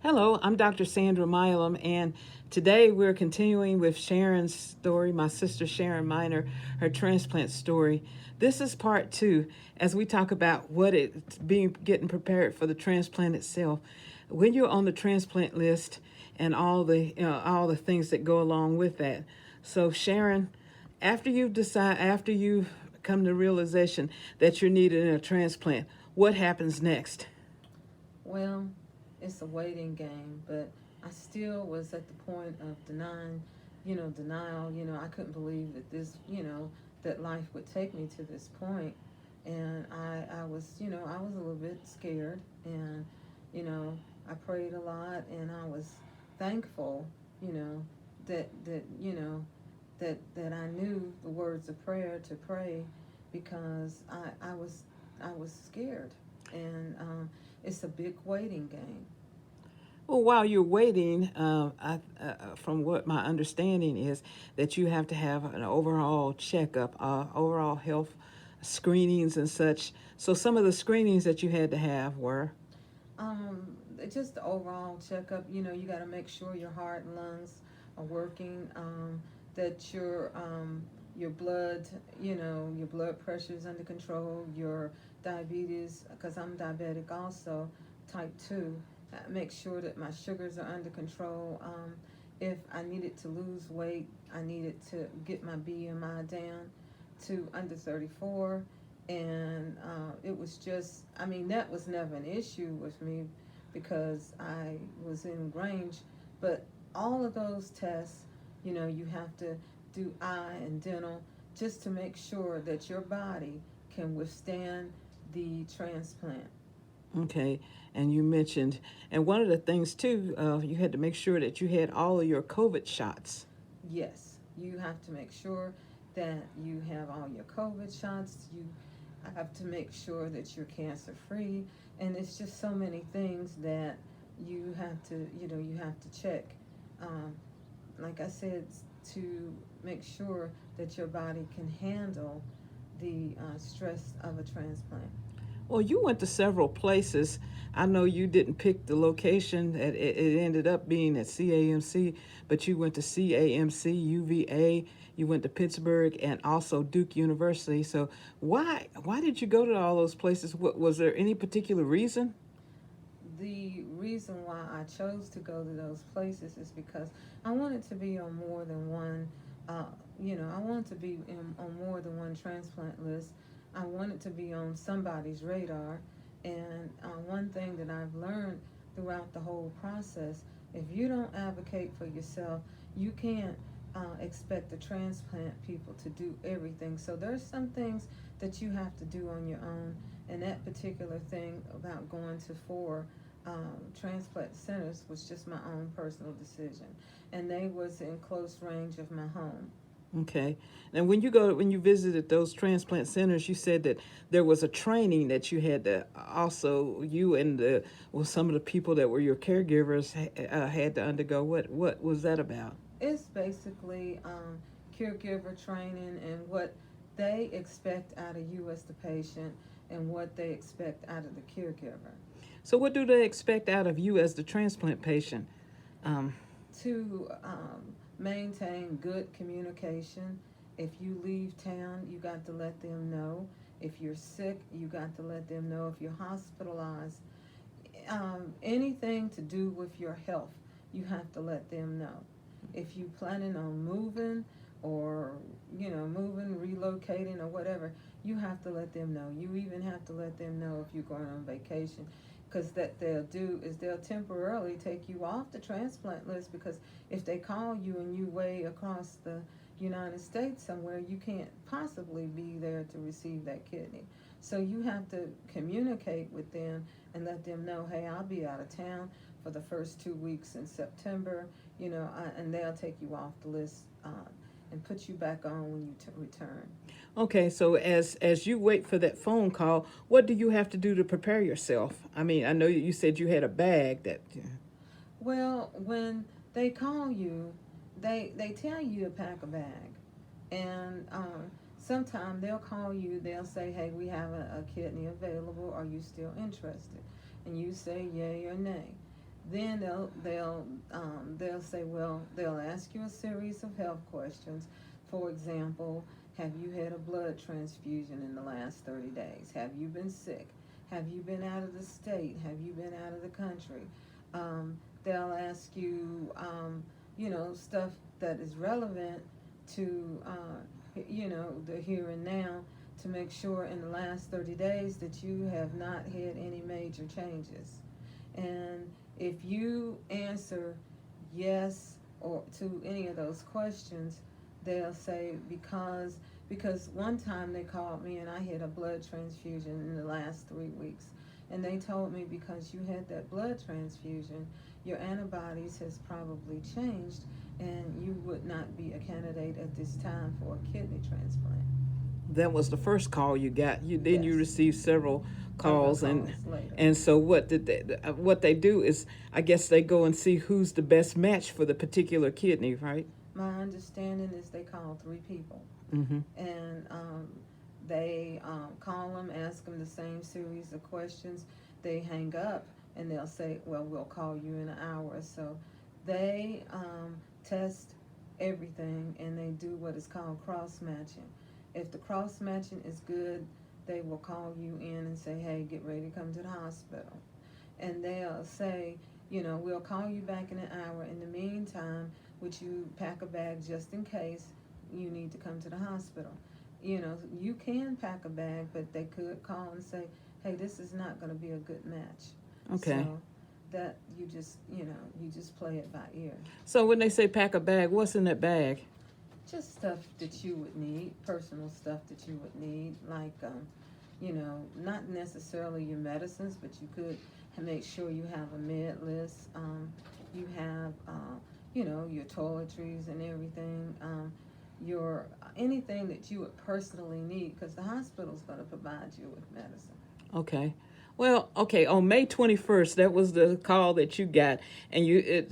Hello, I'm Dr. Sandra Milam, and today we're continuing with Sharon's story, my sister Sharon Miner, her transplant story. This is part two as we talk about what it's being getting prepared for the transplant itself. When you're on the transplant list and all the things that go along with that. So Sharon, after you come to realization that you're needed in a transplant, what happens next? Well, it's a waiting game, but I still was at the point of denial. I couldn't believe that that life would take me to this point. And I was, I was a little bit scared. And, you know, I prayed a lot and I was thankful, you know, that I knew the words of prayer to pray because I was scared. And it's a big waiting game. Well, while you're waiting, from what my understanding is, that you have to have an overall checkup, overall health screenings and such. So some of the screenings that you had to have were, Just the overall checkup. You got to make sure your heart and lungs are working. That your blood, your blood pressure is under control. Your diabetes, because I'm diabetic also, type two. Make sure that my sugars are under control. If I needed to lose weight, I needed to get my BMI down to under 34. And it was just, I mean, that was never an issue with me because I was in Grange. But all of those tests, you have to do eye and dental just to make sure that your body can withstand the transplant. okay, and you mentioned, and one of the things too, you had to make sure that you had all of your COVID shots. Yes, you have to make sure that you have all your COVID shots. You have to make sure that you're cancer free. And it's just so many things that you have to check. Um, like I said, to make sure that your body can handle the stress of a transplant. Well, you went to several places. I know you didn't pick the location. It ended up being at CAMC, but you went to CAMC, UVA. You went to Pittsburgh and also Duke University. So why did you go to all those places? What was there any particular reason? The reason why I chose to go to those places is because I wanted to be on more than one. Uh, I wanted to be on more than one transplant list. I wanted to be on somebody's radar. And one thing that I've learned throughout the whole process, if you don't advocate for yourself, you can't expect the transplant people to do everything. So there's some things that you have to do on your own. And that particular thing about going to four transplant centers was just my own personal decision, and they was in close range of my home. Okay. And when you visited those transplant centers, you said that there was a training that you had to also you and some of the people that were your caregivers had to undergo. What was that about? It's basically caregiver training and what they expect out of you as the patient and what they expect out of the caregiver. So what do they expect out of you as the transplant patient? Um, To maintain good communication. If you leave town, you got to let them know. If you're sick, you got to let them know. If you're hospitalized, anything to do with your health, you have to let them know. If you planning on moving or moving, relocating or whatever, you have to let them know. You even have to let them know if you're going on vacation, because that they'll do is they'll temporarily take you off the transplant list because if they call you and you way across the United States somewhere, you can't possibly be there to receive that kidney. So you have to communicate with them and let them know, hey, I'll be out of town for the first 2 weeks in September, and they'll take you off the list and put you back on when you return. okay, so as you wait for that phone call, what do you have to do to prepare yourself? I mean, I know you said you had a bag that. Well, when they call you, they tell you to pack a bag, and sometimes they'll call you. They'll say, "Hey, we have a kidney available. Are you still interested?" And you say yay or nay. Then they'll say, well, they'll ask you a series of health questions. For example, have you had a blood transfusion in the last 30 days? Have you been sick? Have you been out of the state? Have you been out of the country? They'll ask you, stuff that is relevant to, the here and now, to make sure in the last 30 days that you have not had any major changes. And if you answer yes or to any of those questions, they'll say because one time they called me and I had a blood transfusion in the last 3 weeks, and they told me because you had that blood transfusion, your antibodies has probably changed, and you would not be a candidate at this time for a kidney transplant. That was the first call you got. You Yes, received several other calls, and calls later. so what they do is, I guess they go and see who's the best match for the particular kidney, right? My understanding is they call 3 people, Mm-hmm. and they call them, ask them the same series of questions. They hang up, and they'll say, well, we'll call you in an hour or so. They test everything, and they do what is called cross matching. If the cross matching is good, they will call you in and say, hey, get ready to come to the hospital. And they'll say, we'll call you back in an hour. In the meantime, would you pack a bag just in case you need to come to the hospital? You can pack a bag, but they could call and say, hey, this is not going to be a good match. Okay. So that you just play it by ear. So when they say pack a bag, what's in that bag? Just stuff that you would need, personal stuff that you would need, like, not necessarily your medicines, but you could make sure you have a med list. You have, your toiletries and everything. Your anything that you would personally need, because the hospital's going to provide you with medicine. Okay. Well, okay, on May 21st, that was the call that you got.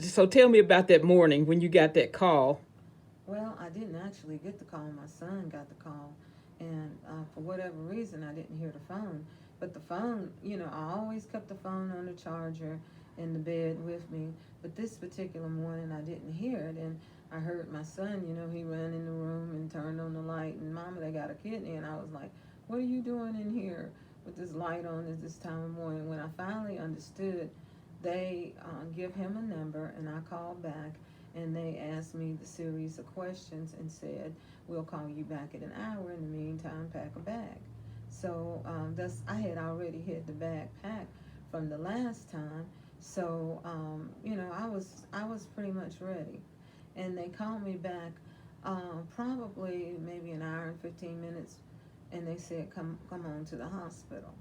So tell me about that morning when you got that call. Well, I didn't actually get the call. My son got the call, and for whatever reason, I didn't hear the phone. But the phone, I always kept the phone on the charger in the bed with me. But this particular morning, I didn't hear it, and I heard my son. He ran in the room and turned on the light, and Mama, they got a kidney, and I was like, "What are you doing in here with this light on at this time of morning?" When I finally understood, they give him a number, and I called back, and they asked me the series of questions and said, we'll call you back in an hour. In the meantime, pack a bag. So I had already had the bag packed from the last time. So I was pretty much ready, and they called me back probably maybe an hour and 15 minutes, and they said come on to the hospital.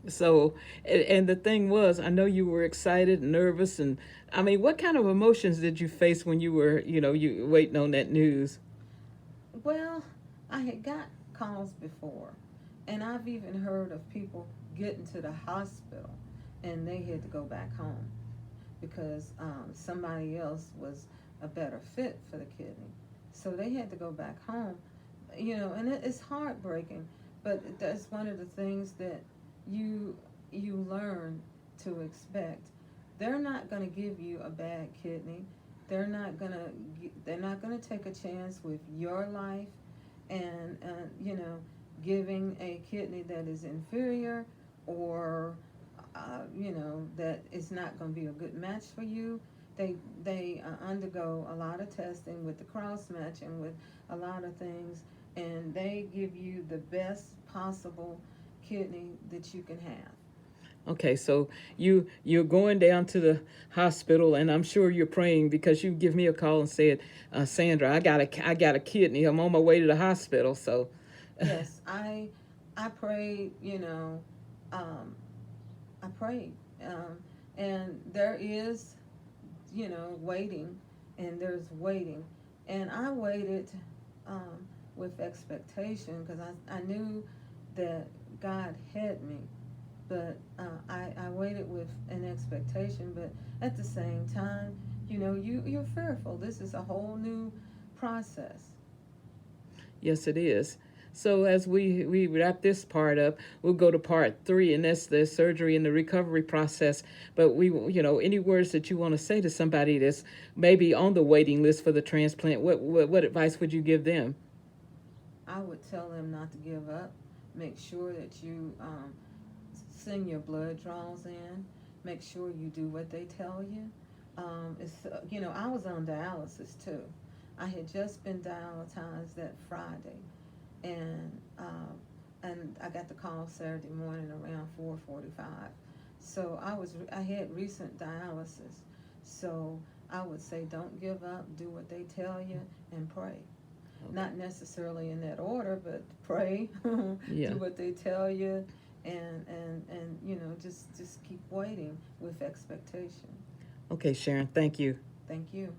So, and the thing was, I know you were excited, nervous, and I mean, what kind of emotions did you face when you were, you waiting on that news? Well, I had got calls before, and I've even heard of people getting to the hospital and they had to go back home because somebody else was a better fit for the kidney. So they had to go back home, and it's heartbreaking, but that's one of the things that you learn to expect. They're not going to give you a bad kidney. They're not going to take a chance with your life, and giving a kidney that is inferior, or that is not going to be a good match for you. They undergo a lot of testing with the cross matching, with a lot of things, and they give you the best possible kidney that you can have. Okay, so you're going down to the hospital, and I'm sure you're praying because you give me a call and said, Sandra, I got a kidney. I'm on my way to the hospital. So, Yes, I prayed. Um, I prayed, and there is, waiting, and there's waiting, and I waited with expectation because I knew that God had me, but I waited with an expectation, but at the same time, you're fearful. This is a whole new process. yes, it is. So as we wrap this part up, we'll go to part 3, and that's the surgery and the recovery process. But any words that you want to say to somebody that's maybe on the waiting list for the transplant? What advice would you give them? I would tell them not to give up. Make sure that you send your blood draws in. Make sure you do what they tell you. I was on dialysis too. I had just been dialyzed that Friday, and I got the call Saturday morning around 4:45. So I had recent dialysis. So I would say don't give up. Do what they tell you and pray. Okay. Not necessarily in that order, but pray. Yeah. Do what they tell you, and just keep waiting with expectation. Okay, Sharon. Thank you. Thank you.